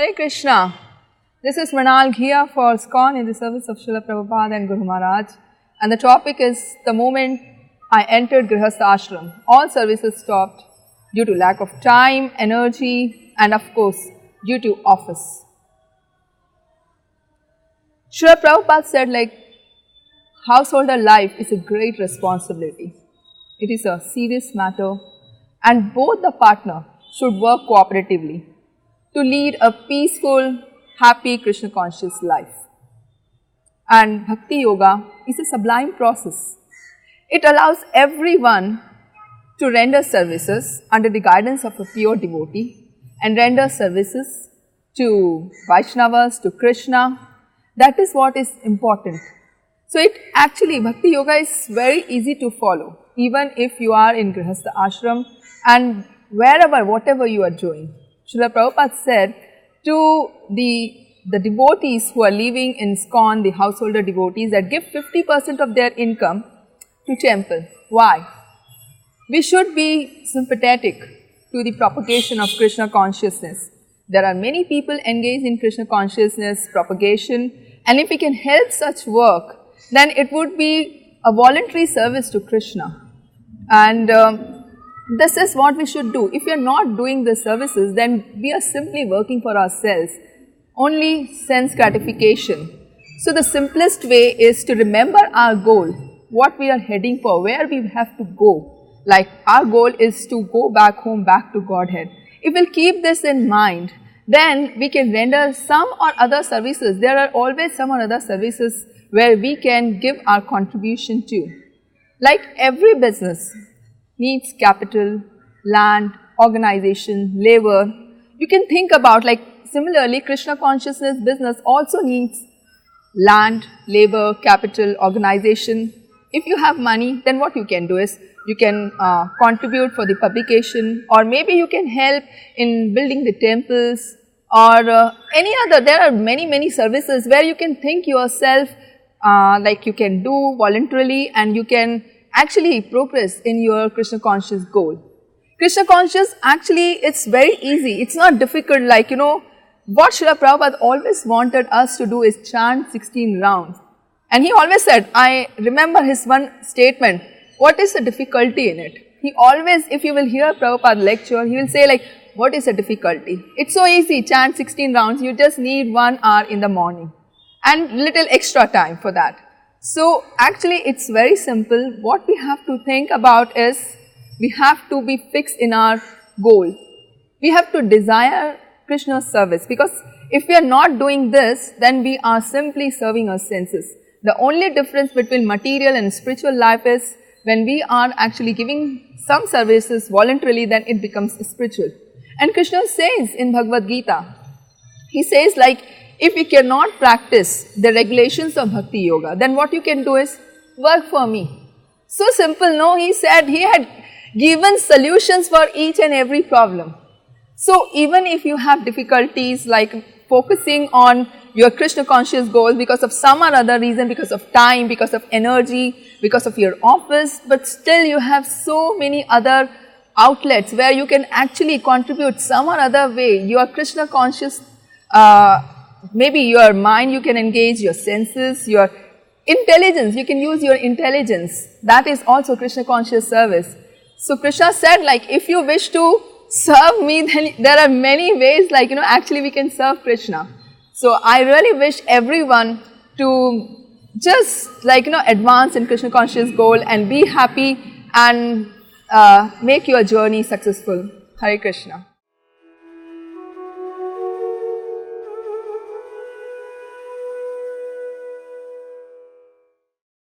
Hare Krishna. This is Mrinal Ghiya for ISKCON in the service of Srila Prabhupada and Guru Maharaj. And the topic is the moment I entered Grihasta Asram. All services stopped due to lack of time, energy, and of course, due to office. Srila Prabhupada said householder life is a great responsibility. It is a serious matter and both the partner should work cooperatively to lead a peaceful, happy, Krishna conscious life. And Bhakti Yoga is a sublime process. It allows everyone to render services under the guidance of a pure devotee and render services to Vaishnavas, to Krishna. That is what is important. So Bhakti Yoga is very easy to follow, even if you are in Grihasta Ashram and wherever, whatever you are doing. Srila Prabhupada said to the devotees who are living in ISKCON, the householder devotees, that give 50% of their income to temple. Why? We should be sympathetic to the propagation of Krishna consciousness. There are many people engaged in Krishna consciousness propagation, and if we can help such work, then it would be a voluntary service to Krishna. And this is what we should do. If we are not doing the services, then we are simply working for ourselves, only sense gratification. So the simplest way is to remember our goal, what we are heading for, where we have to go. Like our goal is to go back home, back to Godhead. If we'll keep this in mind, then we can render some or other services. There are always some or other services where we can give our contribution to. Like every business needs capital, land, organization, labor. You can think about similarly Krishna consciousness business also needs land, labor, capital, organization. If you have money, then what you can do is you can contribute for the publication, or maybe you can help in building the temples or any other. There are many services where you can think yourself you can do voluntarily and you can actually progress in your Krishna conscious goal. Krishna conscious actually it's very easy. It's not difficult what Srila Prabhupada always wanted us to do is chant 16 rounds. And he always said, I remember his one statement, what is the difficulty in it? He always, if you will hear Prabhupada lecture, he will say what is the difficulty? It's so easy, chant 16 rounds, you just need 1 hour in the morning and little extra time for that. So actually it's very simple. What we have to think about is we have to be fixed in our goal. We have to desire Krishna's service, because if we are not doing this, then we are simply serving our senses. The only difference between material and spiritual life is when we are actually giving some services voluntarily, then it becomes spiritual. And Krishna says in Bhagavad Gita, he says if you cannot practice the regulations of Bhakti Yoga, then what you can do is work for me. So simple, no? He said he had given solutions for each and every problem. So even if you have difficulties focusing on your Krishna conscious goal because of some or other reason, because of time, because of energy, because of your office, but still you have so many other outlets where you can actually contribute some or other way. You are Krishna conscious, maybe your mind you can engage, your senses, your intelligence, you can use your intelligence. That is also Krishna conscious service. So Krishna said if you wish to serve me, then there are many ways actually we can serve Krishna. So I really wish everyone to just advance in Krishna conscious goal and be happy and make your journey successful. Hare Krishna.